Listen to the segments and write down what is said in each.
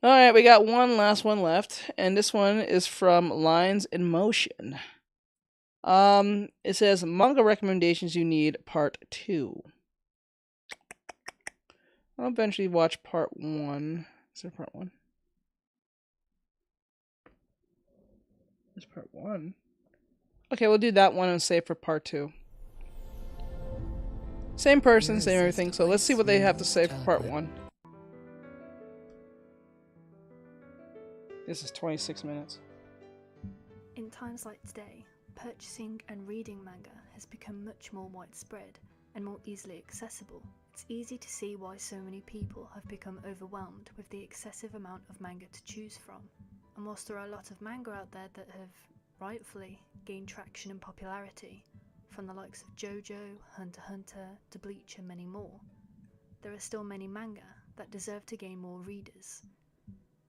Alright, we got one last one left, and this one is from Lines in Motion. It says manga recommendations you need, part two. I'll eventually watch part one. Is there part one? There's part one. Okay, we'll do that one and save for part two. Same person, same everything, so let's see what they have to say for part one. This is 26 minutes. In times like today, purchasing and reading manga has become much more widespread and more easily accessible. It's easy to see why so many people have become overwhelmed with the excessive amount of manga to choose from. And whilst there are a lot of manga out there that have, rightfully, gained traction and popularity, from the likes of JoJo, Hunter x Hunter, to Bleach and many more, there are still many manga that deserve to gain more readers.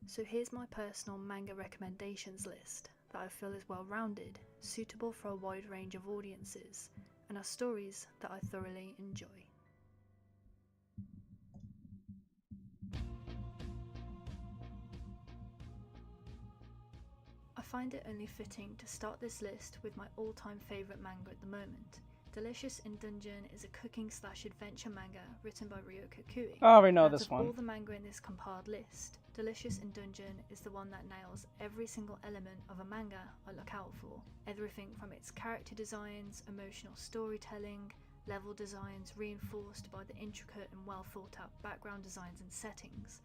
So here's my personal manga recommendations list that I feel is well rounded, suitable for a wide range of audiences, and are stories that I thoroughly enjoy. I find it only fitting to start this list with my all-time favourite manga at the moment. Delicious in Dungeon is a cooking/adventure manga written by Ryoko Kui. I already know Out this of one. all the manga in this compiled list, Delicious in Dungeon is the one that nails every single element of a manga I look out for. Everything from its character designs, emotional storytelling, level designs reinforced by the intricate and well thought out background designs and settings,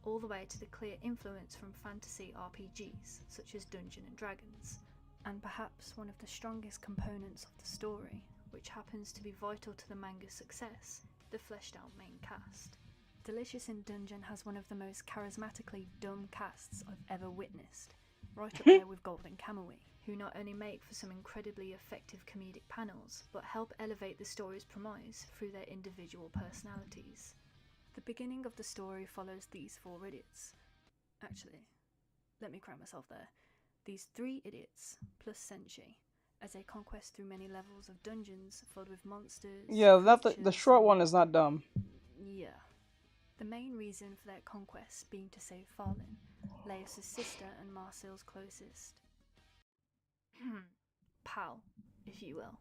all the way to the clear influence from fantasy RPGs such as Dungeons and Dragons. And perhaps one of the strongest components of the story, which happens to be vital to the manga's success, the fleshed out main cast. Delicious in Dungeon has one of the most charismatically dumb casts I've ever witnessed, right up there with Golden Kamuy, who not only make for some incredibly effective comedic panels, but help elevate the story's premise through their individual personalities. The beginning of the story follows these four idiots. Actually, let me correct myself there. These three idiots, plus Senshi, as they conquest through many levels of dungeons filled with monsters. Yeah, not the creatures, short and one is not dumb. yeah. The main reason for their conquest being to save Farlin, Laios' sister and Marcel's closest pal, if you will,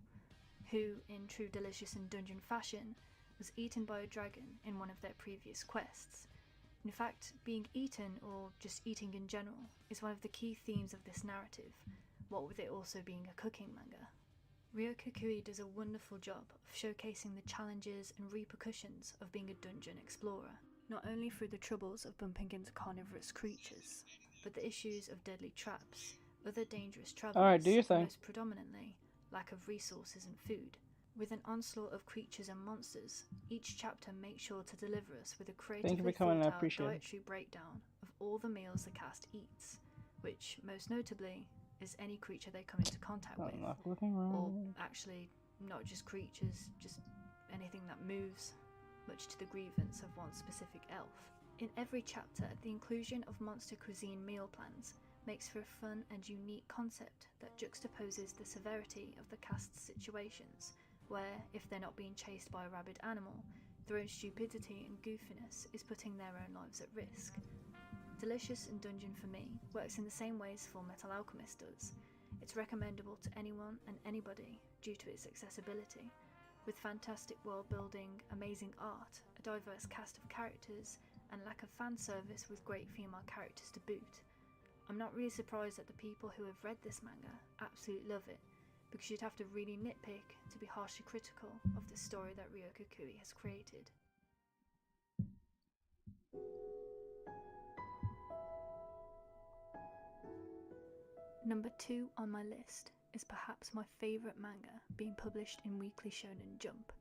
who, in true Delicious in Dungeon fashion, was eaten by a dragon in one of their previous quests. In fact, being eaten, or just eating in general, is one of the key themes of this narrative, what with it also being a cooking manga. Ryoko Kui does a wonderful job of showcasing the challenges and repercussions of being a dungeon explorer, not only through the troubles of bumping into carnivorous creatures, but the issues of deadly traps, other dangerous travellers, Alright, do your and thing. most predominantly, lack of resources and food. With an onslaught of creatures and monsters, each chapter makes sure to deliver us with a creatively coming, I thought out appreciate it. dietary breakdown of all the meals the cast eats, which, most notably, is any creature they come into contact with, I'm not looking or right. actually not just creatures, just anything that moves, much to the grievance of one specific elf. In every chapter, the inclusion of monster cuisine meal plans makes for a fun and unique concept that juxtaposes the severity of the cast's situations, where, if they're not being chased by a rabid animal, their own stupidity and goofiness is putting their own lives at risk. Delicious in Dungeon for me works in the same ways Full Metal Alchemist does. It's recommendable to anyone and anybody due to its accessibility, with fantastic world building, amazing art, a diverse cast of characters, and lack of fan service with great female characters to boot. I'm not really surprised that the people who have read this manga absolutely love it, because you'd have to really nitpick to be harshly critical of the story that Ryoko Kui has created. Number 2 on my list is perhaps my favourite manga being published in Weekly Shonen Jump,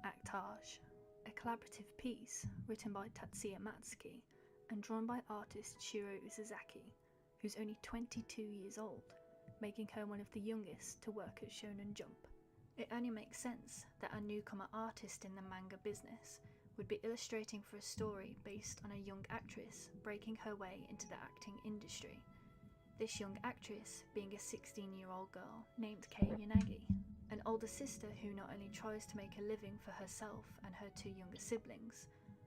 Actage, a collaborative piece written by Tatsuya Matsuki and drawn by artist Shiro Uzuzaki, who's only 22 years old, making her one of the youngest to work at Shonen Jump. It only makes sense that a newcomer artist in the manga business would be illustrating for a story based on a young actress breaking her way into the acting industry. This young actress being a 16-year-old girl named Kei Yanagi, older sister who not only tries to make a living for herself and her two younger siblings,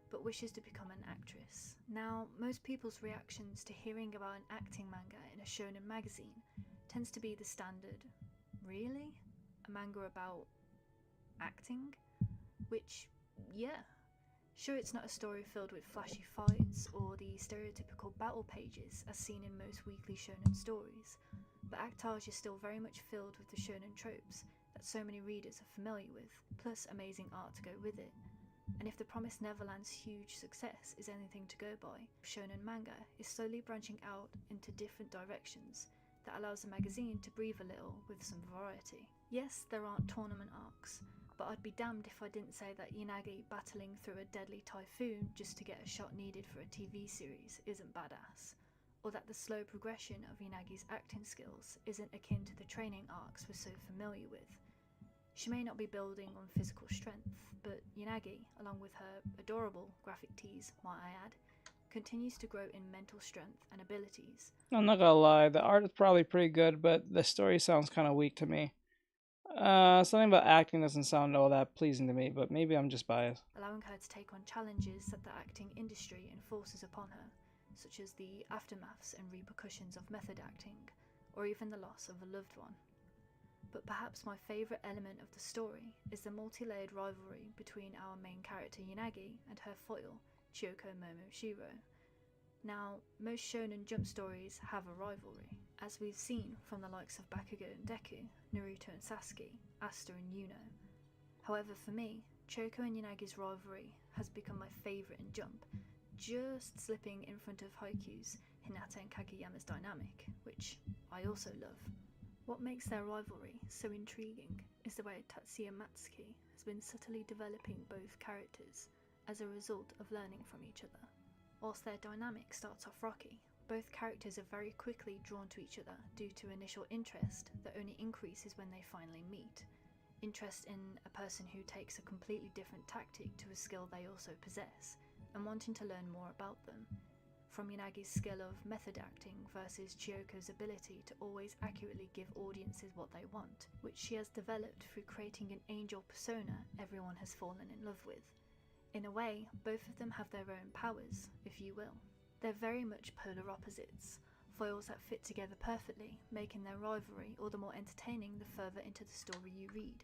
but wishes to become an actress. Now, most people's reactions to hearing about an acting manga in a shonen magazine tends to be the standard, really? A manga about acting? Which, yeah. Sure, it's not a story filled with flashy fights or the stereotypical battle pages as seen in most weekly shonen stories, but Actage is still very much filled with the shonen tropes that so many readers are familiar with, plus amazing art to go with it. And if the Promised Neverland's huge success is anything to go by, shonen manga is slowly branching out into different directions that allows the magazine to breathe a little with some variety. Yes, there aren't tournament arcs, but I'd be damned if I didn't say that Yanagi battling through a deadly typhoon just to get a shot needed for a TV series isn't badass, or that the slow progression of Yanagi's acting skills isn't akin to the training arcs we're so familiar with. She may not be building on physical strength, but Yanagi, along with her adorable graphic tees, might I add, continues to grow in mental strength and abilities. I'm not gonna lie, the art is probably pretty good, but the story sounds kind of weak to me. Something about acting doesn't sound all that pleasing to me, but maybe I'm just biased. Allowing her to take on challenges that the acting industry enforces upon her, such as the aftermaths and repercussions of method acting, or even the loss of a loved one. But perhaps my favourite element of the story is the multi-layered rivalry between our main character Yanagi and her foil, Chiyoko Momoshiro. Now, most shonen jump stories have a rivalry, as we've seen from the likes of Bakugo and Deku, Naruto and Sasuke, Asta and Yuno. However, for me, Chiyoko and Yanagi's rivalry has become my favourite in Jump, just slipping in front of Haikyuu's Hinata and Kageyama's dynamic, which I also love. What makes their rivalry so intriguing is the way Tatsuya Matsuki has been subtly developing both characters as a result of learning from each other. Whilst their dynamic starts off rocky, both characters are very quickly drawn to each other due to initial interest that only increases when they finally meet. Interest in a person who takes a completely different tactic to a skill they also possess, and wanting to learn more about them. From Yanagi's skill of method acting versus Chiyoko's ability to always accurately give audiences what they want, which she has developed through creating an angel persona everyone has fallen in love with. In a way, both of them have their own powers, if you will. They're very much polar opposites, foils that fit together perfectly, making their rivalry all the more entertaining the further into the story you read.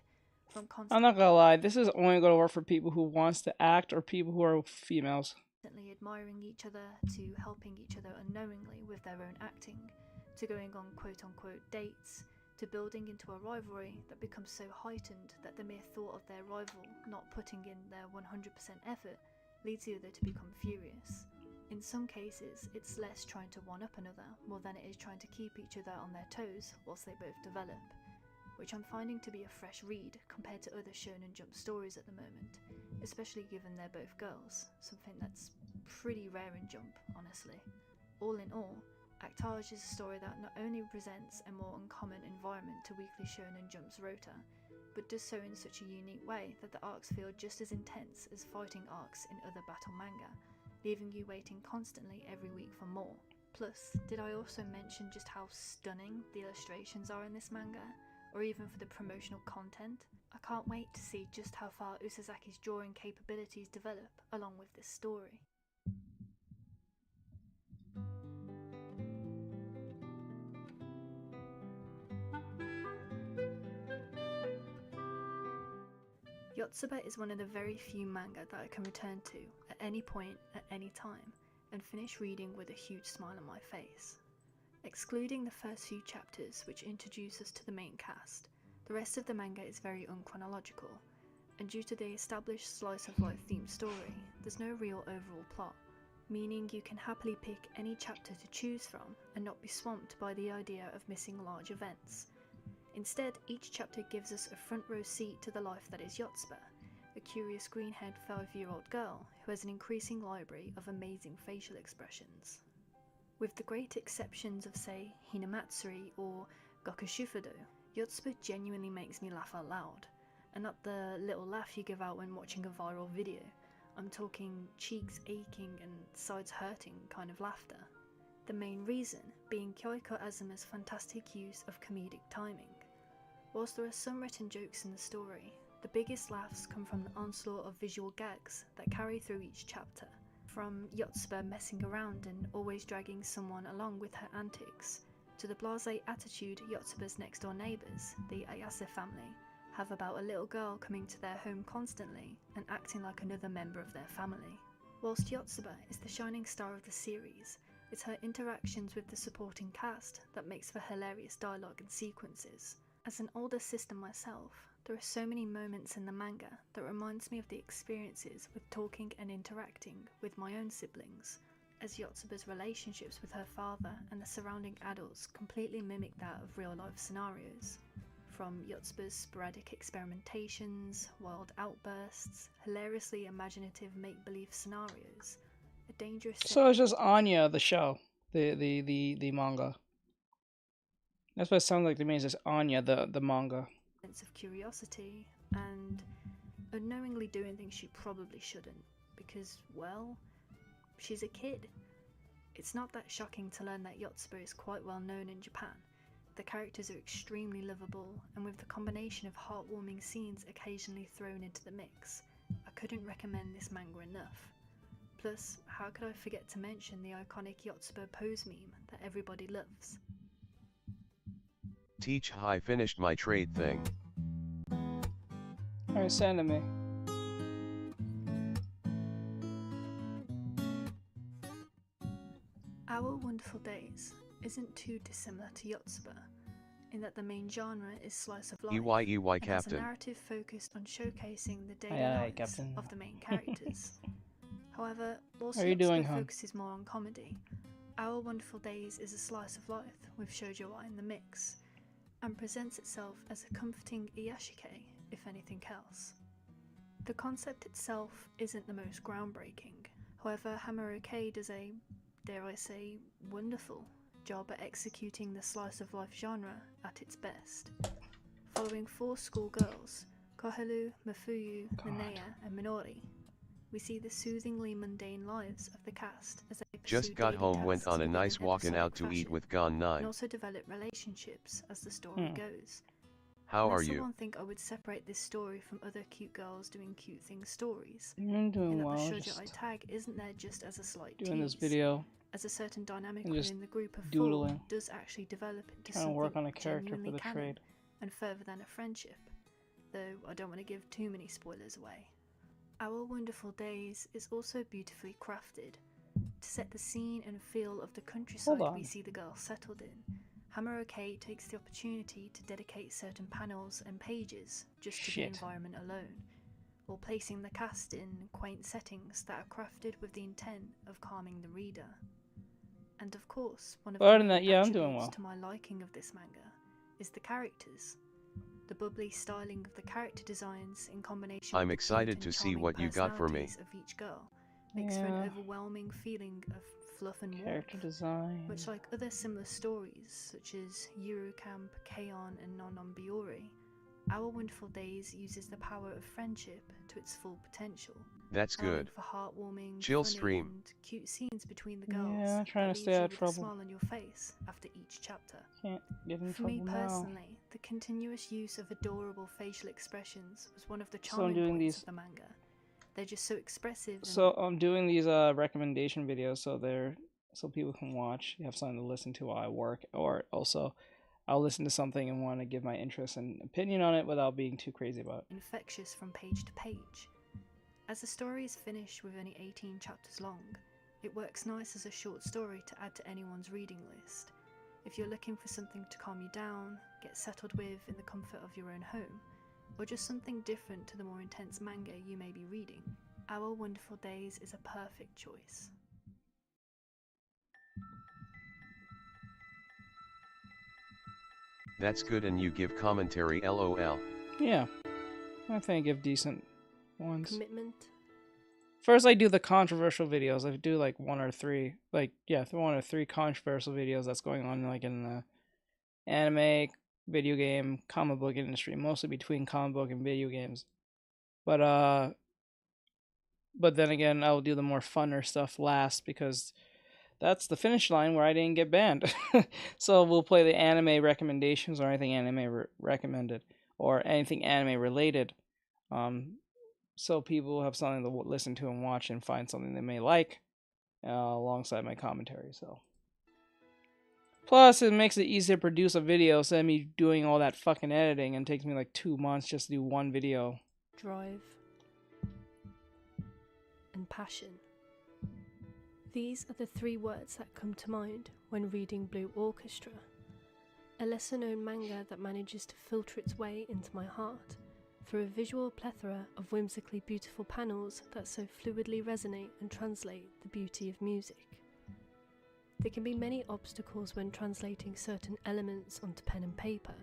I'm not gonna lie, this is only gonna work for people who wants to act or people who are females. Admiring each other, to helping each other unknowingly with their own acting, to going on quote-unquote dates, to building into a rivalry that becomes so heightened that the mere thought of their rival not putting in their 100% effort leads the other to become furious. In some cases, it's less trying to one-up another more than it is trying to keep each other on their toes whilst they both develop, which I'm finding to be a fresh read compared to other shonen jump stories at the moment, especially given they're both girls, something that's pretty rare in Jump, honestly. All in all, Actage is a story that not only presents a more uncommon environment to Weekly Shonen Jump's rota, but does so in such a unique way that the arcs feel just as intense as fighting arcs in other battle manga, leaving you waiting constantly every week for more. Plus, did I also mention just how stunning the illustrations are in this manga? Or even for the promotional content? I can't wait to see just how far Usasaki's drawing capabilities develop along with this story. Yotsuba is one of the very few manga that I can return to at any point at any time and finish reading with a huge smile on my face. Excluding the first few chapters which introduce us to the main cast, the rest of the manga is very unchronological, and due to the established slice-of-life themed story, there's no real overall plot, meaning you can happily pick any chapter to choose from and not be swamped by the idea of missing large events. Instead, each chapter gives us a front-row seat to the life that is Yotsuba, a curious green-haired 5-year-old girl who has an increasing library of amazing facial expressions. With the great exceptions of, say, Hinamatsuri or Gakushufudo, Yotsuba genuinely makes me laugh out loud, and not the little laugh you give out when watching a viral video. I'm talking cheeks aching and sides hurting kind of laughter. The main reason being Kyoiko Azuma's fantastic use of comedic timing. Whilst there are some written jokes in the story, The biggest laughs come from the onslaught of visual gags that carry through each chapter, from Yotsuba messing around and always dragging someone along with her antics, to the blasé attitude Yotsuba's next door neighbours, the Ayase family, have about a little girl coming to their home constantly and acting like another member of their family. Whilst Yotsuba is the shining star of the series, it's her interactions with the supporting cast that makes for hilarious dialogue and sequences. As an older sister myself, there are so many moments in the manga that reminds me of the experiences with talking and interacting with my own siblings, as Yotsuba's relationships with her father and the surrounding adults completely mimic that of real-life scenarios. From Yotsuba's sporadic experimentations, wild outbursts, hilariously imaginative make-believe scenarios, a dangerous... So it's just Anya, the show, the manga. That's what it sounds like to me, is just Anya, the manga. Sense of curiosity, and unknowingly doing things she probably shouldn't, because, well, she's a kid. It's not that shocking to learn that Yotsuba is quite well known in Japan. The characters are extremely lovable, and with the combination of heartwarming scenes occasionally thrown into the mix, I couldn't recommend this manga enough. Plus, how could I forget to mention the iconic Yotsuba pose meme that everybody loves? Teach I finished my trade thing. Alright, send it to me. Our Wonderful Days isn't too dissimilar to Yotsuba, in that the main genre is slice of life, EY and has a Captain. narrative focused on showcasing the daily Aye, lives Captain. of the main characters. However, whilst How are you doing, Yotsuba hon? focuses more on comedy, Our Wonderful Days is a slice of life with shoujo in the mix, and presents itself as a comforting iyashike, if anything else. The concept itself isn't the most groundbreaking, however Hamaroke does a, dare I say, wonderful job at executing the slice of life genre at its best. Following 4 schoolgirls, Koharu, Mafuyu, Nanea and Minori, we see the soothingly mundane lives of the cast as they pursue Just got daily home, went tasks on a within nice an walking out episodic to eat fashion, with Gone and 9. also develop relationships as the story Hmm. goes. How And are that's the you? one thing I would separate this story from other cute girls doing cute things stories, I'm in doing that well, the shoujo I just tag isn't there just as a slight doing this tease, video, as a certain dynamic and just within the group of 4 doodling. does actually develop into Trying to something work on a character for genuinely the canon trade. and further than a friendship, though I don't want to give too many spoilers away. Our Wonderful Days is also beautifully crafted. To set the scene and feel of the countryside Hold on. we see the girl settled in, Hamaroke takes the opportunity to dedicate certain panels and pages just to the Shit. environment alone, while placing the cast in quaint settings that are crafted with the intent of calming the reader. And of course, one of Other the than main that, yeah, I'm doing attributes well. to my liking of this manga is the characters. The bubbly styling of the character designs in combination I'm with the excited cute to and see charming what you got for me. personalities of each girl makes for an Yeah, overwhelming feeling of fluff and character warmth. design. Much like other similar stories, such as Yuru Camp, K-On! And Non Biore, Our Wonderful Days uses the power of friendship to its full potential, That's allowing good. for heartwarming, Chill funny, stream. and cute scenes between the girls Yeah, I'm trying that to leaves stay you out of with a trouble. smile on your face after each chapter. Can't get in For me trouble now. personally, the continuous use of adorable facial expressions was one of the So I'm charming doing points these. of the manga. They're just so expressive and So I'm doing these recommendation videos, so people can watch. You have something to listen to while I work, or also I'll listen to something and want to give my interest and opinion on it without being too crazy about it. infectious from page to page. As the story is finished with only 18 chapters long, it works nice as a short story to add to anyone's reading list. If you're looking for something to calm you down, get settled with in the comfort of your own home, or just something different to the more intense manga you may be reading, Our Wonderful Days is a perfect choice. That's good, and you give commentary, lol. Yeah, I think I give decent ones. Commitment. First, I do the controversial videos. I do like 1 or 3, like yeah, 1 or 3 controversial videos that's going on like in the anime, video game, comic book industry, mostly between comic book and video games. But then again, I'll do the more funner stuff last because that's the finish line where I didn't get banned. So we'll play the anime recommendations or anything anime recommended or anything anime related Um, so people have something to listen to and watch and find something they may like alongside my commentary. So plus it makes it easier to produce a video instead of me doing all that fucking editing and it takes me like 2 months just to do one video. Drive, and passion. These are the three words that come to mind when reading Blue Orchestra, a lesser-known manga that manages to filter its way into my heart through a visual plethora of whimsically beautiful panels that so fluidly resonate and translate the beauty of music. There can be many obstacles when translating certain elements onto pen and paper,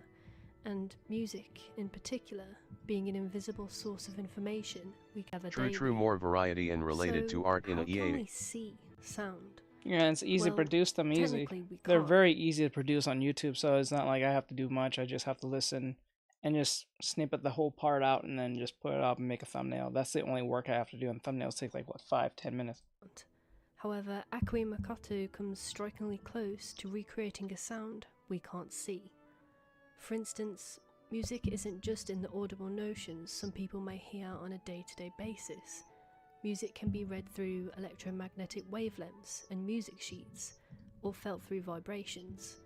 and music, in particular, being an invisible source of information we gather daily. True, more variety and related to art in a how can EA. we see sound? Yeah, it's easy to Well, produce them easy. technically we They're can't. very easy to produce on YouTube, so it's not like I have to do much. I just have to listen and just snippet the whole part out and then just put it up and make a thumbnail. That's the only work I have to do, and thumbnails take like, what, 5-10 minutes? However, Akui Makoto comes strikingly close to recreating a sound we can't see. For instance, music isn't just in the audible notions some people may hear on a day-to-day basis. Music can be read through electromagnetic wavelengths and music sheets, or felt through vibrations.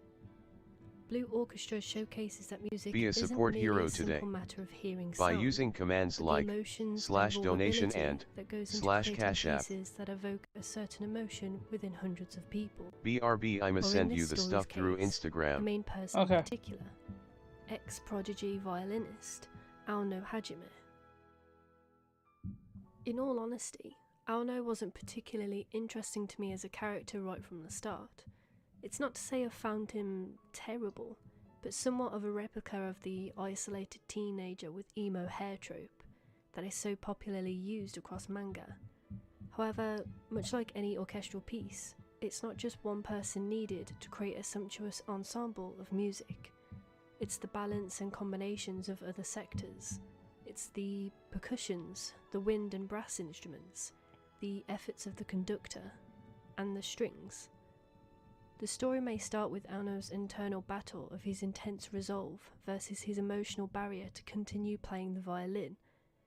Blue Orchestra showcases that music Be a isn't support merely hero a simple today matter of hearing by sound, using commands but the like emotions /donation vulnerability and that goes into /cash creating app. pieces that evoke a certain emotion within hundreds of people. BRB, I'ma Or in send this you the story's stuff through case, the Instagram. main person Okay. in particular, ex-prodigy violinist Aono Hajime. In all honesty, Aono wasn't particularly interesting to me as a character right from the start. It's not to say I found him terrible, but somewhat of a replica of the isolated teenager with emo hair trope that is so popularly used across manga. However, much like any orchestral piece, it's not just one person needed to create a sumptuous ensemble of music. It's the balance and combinations of other sectors. It's the percussions, the wind and brass instruments, the efforts of the conductor, and the strings. The story may start with Aono's internal battle of his intense resolve versus his emotional barrier to continue playing the violin,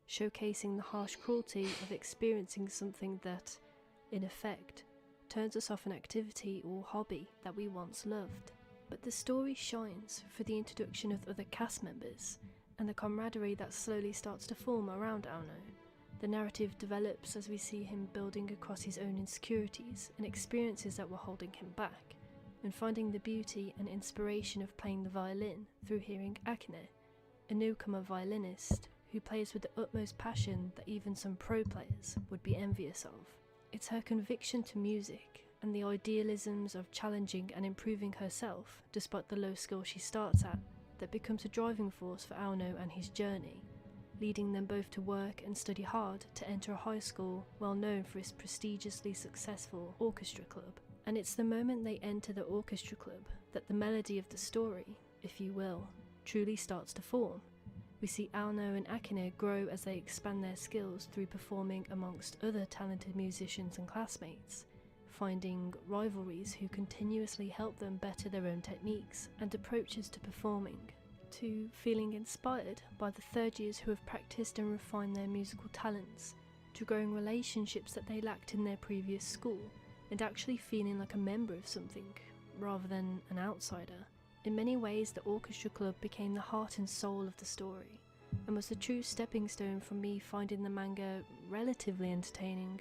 showcasing the harsh cruelty of experiencing something that, in effect, turns us off an activity or hobby that we once loved. But the story shines for the introduction of other cast members and the camaraderie that slowly starts to form around Aono. The narrative develops as we see him building across his own insecurities and experiences that were holding him back, and finding the beauty and inspiration of playing the violin through hearing Akane, a newcomer violinist who plays with the utmost passion that even some pro players would be envious of. It's her conviction to music and the idealisms of challenging and improving herself despite the low skill she starts at that becomes a driving force for Aono and his journey, leading them both to work and study hard to enter a high school well known for its prestigiously successful orchestra club. And it's the moment they enter the orchestra club that the melody of the story, if you will, truly starts to form. We see Aono and Akane grow as they expand their skills through performing amongst other talented musicians and classmates, finding rivalries who continuously help them better their own techniques and approaches to performing, to feeling inspired by the third years who have practiced and refined their musical talents, to growing relationships that they lacked in their previous school, and actually feeling like a member of something, rather than an outsider. In many ways, the orchestra club became the heart and soul of the story, and was the true stepping stone from me finding the manga relatively entertaining,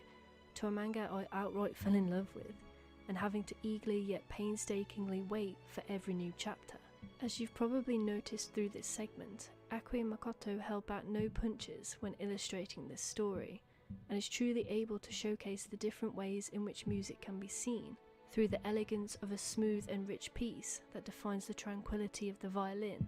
to a manga I outright fell in love with, and having to eagerly yet painstakingly wait for every new chapter. As you've probably noticed through this segment, Akui Makoto held back no punches when illustrating this story, and is truly able to showcase the different ways in which music can be seen, through the elegance of a smooth and rich piece that defines the tranquility of the violin,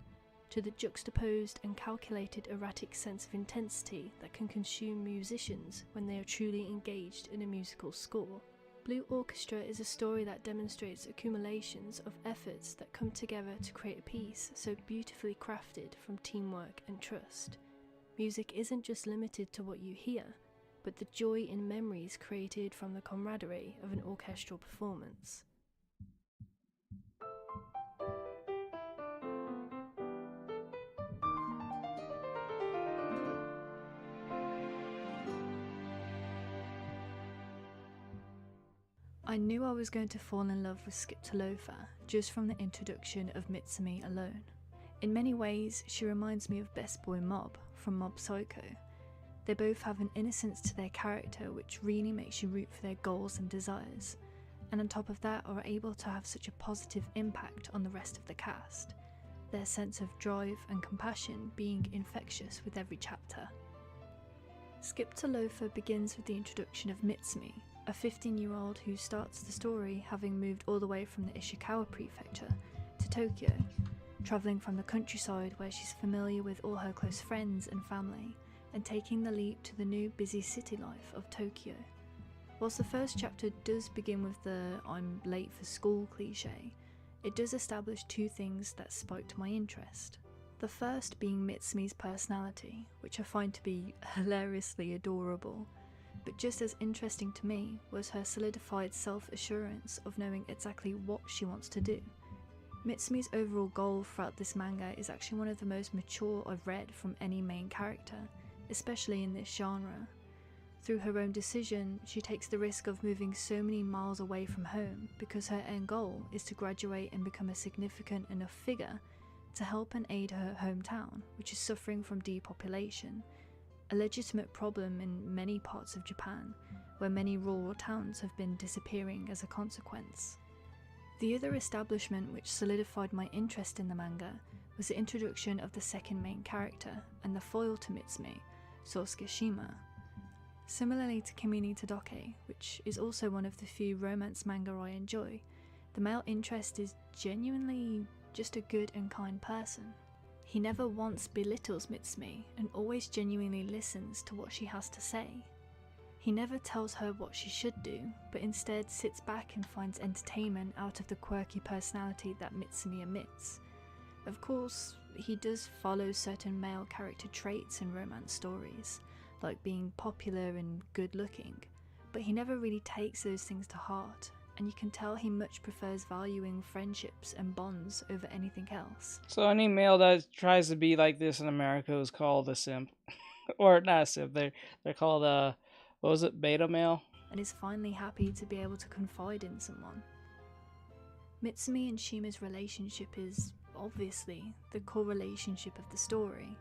to the juxtaposed and calculated erratic sense of intensity that can consume musicians when they are truly engaged in a musical score. Blue Orchestra is a story that demonstrates accumulations of efforts that come together to create a piece so beautifully crafted from teamwork and trust. Music isn't just limited to what you hear, but the joy in memories created from the camaraderie of an orchestral performance. I knew I was going to fall in love with Skip to Loafer just from the introduction of Mitsumi alone. In many ways, she reminds me of Best Boy Mob from Mob Psycho. They both have an innocence to their character which really makes you root for their goals and desires, and on top of that are able to have such a positive impact on the rest of the cast, their sense of drive and compassion being infectious with every chapter. Skip to Loafer begins with the introduction of Mitsumi, a 15-year-old who starts the story having moved all the way from the Ishikawa prefecture to Tokyo, travelling from the countryside where she's familiar with all her close friends and family, and taking the leap to the new busy city life of Tokyo. Whilst the first chapter does begin with the "I'm late for school" cliche, it does establish two things that spiked my interest. The first being Mitsumi's personality, which I find to be hilariously adorable, but just as interesting to me was her solidified self-assurance of knowing exactly what she wants to do. Mitsumi's overall goal throughout this manga is actually one of the most mature I've read from any main character, especially in this genre. Through her own decision, she takes the risk of moving so many miles away from home because her end goal is to graduate and become a significant enough figure to help and aid her hometown, which is suffering from depopulation, a legitimate problem in many parts of Japan, where many rural towns have been disappearing as a consequence. The other establishment which solidified my interest in the manga was the introduction of the second main character and the foil to Mitsumi, Sosuke Shima. Similarly to Kimi ni Todoke, which is also one of the few romance manga I enjoy, the male interest is genuinely just a good and kind person. He never once belittles Mitsumi and always genuinely listens to what she has to say. He never tells her what she should do, but instead sits back and finds entertainment out of the quirky personality that Mitsumi emits. Of course, he does follow certain male character traits in romance stories, like being popular and good looking, but he never really takes those things to heart, and you can tell he much prefers valuing friendships and bonds over anything else. So any male that tries to be like this in America is called a simp. Or not a simp, they're called what was it, beta male? And is finally happy to be able to confide in someone. Mitsumi and Shima's relationship is, obviously, the core relationship of the story.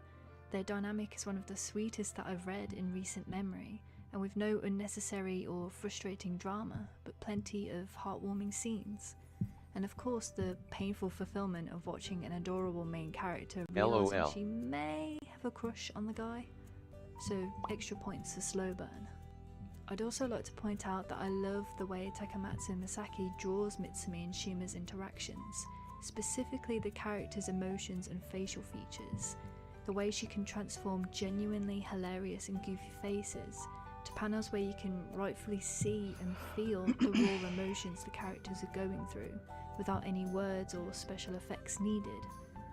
Their dynamic is one of the sweetest that I've read in recent memory, and with no unnecessary or frustrating drama, but plenty of heartwarming scenes. And of course the painful fulfillment of watching an adorable main character realizing LOL. she may have a crush on the guy. So extra points for slow burn. I'd also like to point out that I love the way Takamatsu Misaki draws Mitsumi and Shima's interactions, specifically the character's emotions and facial features, the way she can transform genuinely hilarious and goofy faces to panels where you can rightfully see and feel the raw emotions the characters are going through, without any words or special effects needed.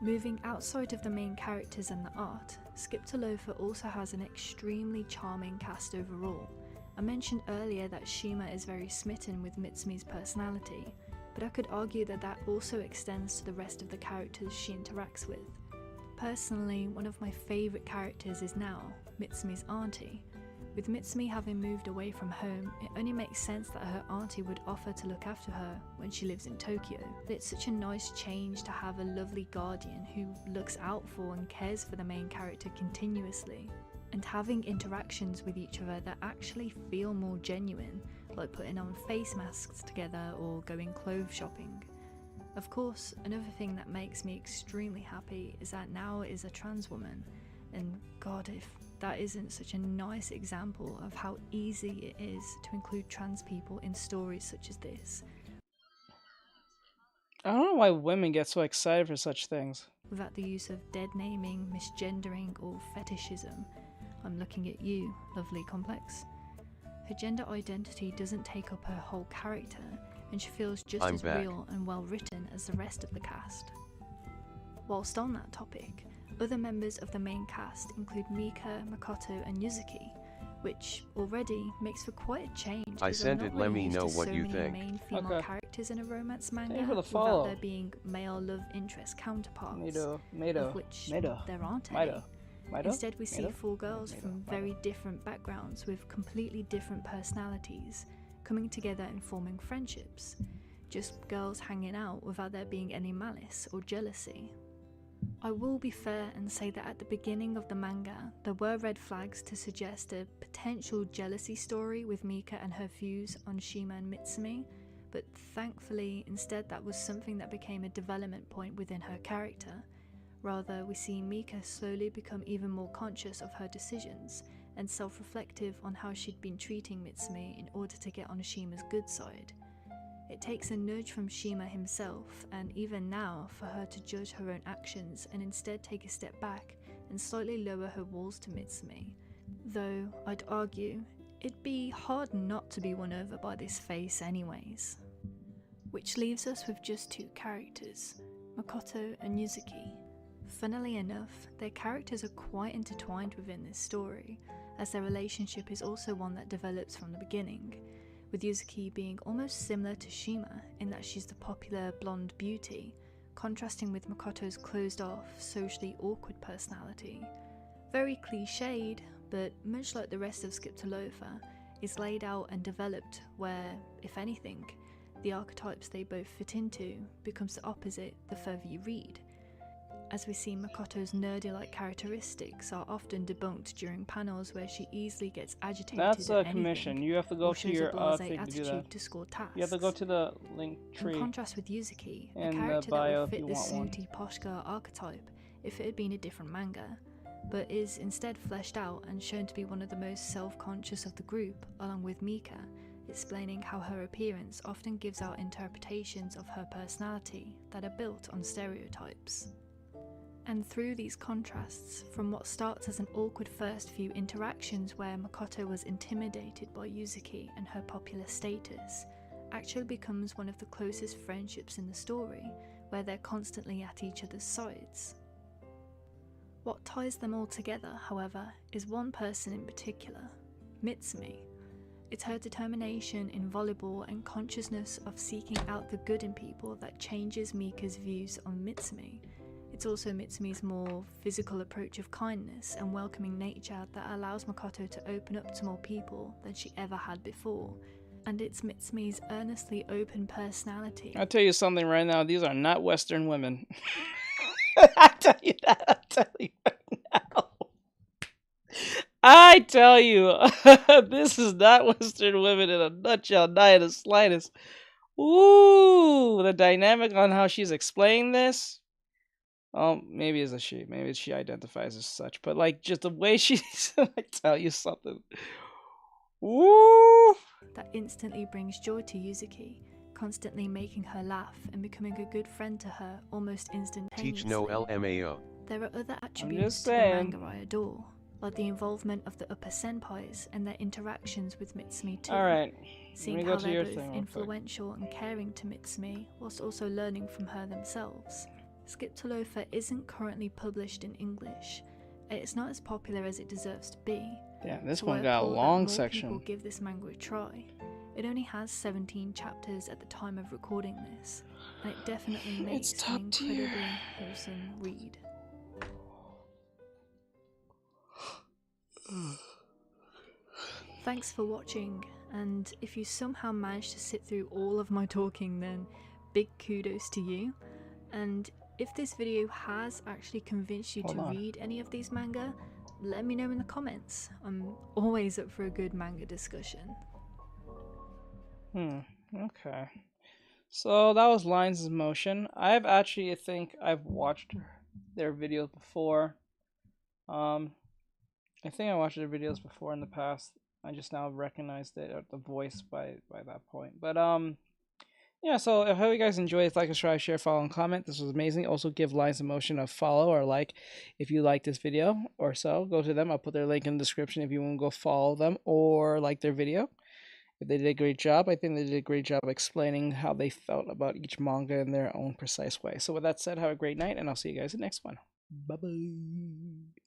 Moving outside of the main characters and the art, Skip to Loafer also has an extremely charming cast overall. I mentioned earlier that Shima is very smitten with Mitsumi's personality, but I could argue that that also extends to the rest of the characters she interacts with. Personally, one of my favourite characters is Nao, Mitsumi's auntie. With Mitsumi having moved away from home, it only makes sense that her auntie would offer to look after her when she lives in Tokyo. It's such a nice change to have a lovely guardian who looks out for and cares for the main character continuously, and having interactions with each other that actually feel more genuine, like putting on face masks together or going clothes shopping. Of course, another thing that makes me extremely happy is that Nao is a trans woman, and god, if that isn't such a nice example of how easy it is to include trans people in stories such as this. I don't know why women get so excited for such things. Without the use of dead naming, misgendering, or fetishism. I'm looking at you, lovely Complex. Her gender identity doesn't take up her whole character, and she feels just I'm as back. real and well written as the rest of the cast. Whilst on that topic, other members of the main cast include Mika, Makoto, and Yuzuki, which already makes for quite a change. I as sent I'm it, not let really me used know to what so you many think. main female Okay. characters in a romance manga Thank you for the without follow. there being male love interest counterparts, Mado, of which Mado, there aren't any. Mado. Instead, we see Mado? four girls Mado, from Mado. very different backgrounds with completely different personalities, coming together and forming friendships, just girls hanging out without there being any malice or jealousy. I will be fair and say that at the beginning of the manga, there were red flags to suggest a potential jealousy story with Mika and her views on Shima and Mitsumi, but thankfully instead that was something that became a development point within her character. Rather, we see Mika slowly become even more conscious of her decisions and self-reflective on how she'd been treating Mitsumi in order to get on Shima's good side. It takes a nudge from Shima himself, and even now, for her to judge her own actions and instead take a step back and slightly lower her walls to Mitsumi. Though, I'd argue, it'd be hard not to be won over by this face anyways. Which leaves us with just two characters, Makoto and Yuzuki. Funnily enough, their characters are quite intertwined within this story, as their relationship is also one that develops from the beginning, with Yuzuki being almost similar to Shima in that she's the popular blonde beauty, contrasting with Makoto's closed-off, socially awkward personality. Very cliched, but much like the rest of Skip to Loafer, is laid out and developed where, if anything, the archetypes they both fit into becomes the opposite the further you read. As we see, Makoto's nerdy-like characteristics are often debunked during panels where she easily gets agitated. That's a at commission. anything, You have to go or to shows your a blasé thing to do attitude that. to score tasks. You have to go to the link tree. In contrast with Yuzuki, a in the character that bio would if you fit the want one. snooty posh girl archetype if it had been a different manga, but is instead fleshed out and shown to be one of the most self-conscious of the group, along with Mika, explaining how her appearance often gives out interpretations of her personality that are built on stereotypes. And through these contrasts, from what starts as an awkward first few interactions where Makoto was intimidated by Yuzuki and her popular status, actually becomes one of the closest friendships in the story, where they're constantly at each other's sides. What ties them all together, however, is one person in particular, Mitsumi. It's her determination in volleyball and consciousness of seeking out the good in people that changes Mika's views on Mitsumi. It's also Mitsumi's more physical approach of kindness and welcoming nature that allows Makoto to open up to more people than she ever had before. And it's Mitsumi's earnestly open personality. I'll tell you something right now. These are not Western women. I tell you that. I tell you right now. I tell you, this is not Western women in a nutshell, not in the slightest. Ooh, the dynamic on how she's explaining this. Maybe it's a she. Maybe she identifies as such. But like, just the way she's, I tell you something. Ooh. That instantly brings joy to Yuzuki, constantly making her laugh and becoming a good friend to her almost instantaneously. Teach no LMAO. There are other attributes to the manga I adore, like the involvement of the upper senpais and their interactions with Mitsumi too. Alright, seeing how they're both influential and caring to Mitsumi, whilst also learning from her themselves. Skip to Loafer isn't currently published in English. It's not as popular as it deserves to be. Yeah, this so one I got a applaud that long more section. People give this manga a try. It only has 17 chapters at the time of recording this, and it definitely makes an incredibly wholesome read. Thanks for watching, and if you somehow managed to sit through all of my talking, then big kudos to you. And if this video has actually convinced you to read any of these manga, let me know in the comments. I'm always up for a good manga discussion. Okay. So that was Lines in Motion. I think I've watched their videos before. I think I watched their videos before in the past. I just now recognized it at the voice by that point. But yeah, so I hope you guys enjoyed. Like, subscribe, share, follow, and comment. This was amazing. Also, give Lines in Motion a follow or like if you like this video or so. Go to them. I'll put their link in the description if you want to go follow them or like their video. If they did a great job, I think they did a great job explaining how they felt about each manga in their own precise way. So with that said, have a great night, and I'll see you guys in the next one. Bye-bye.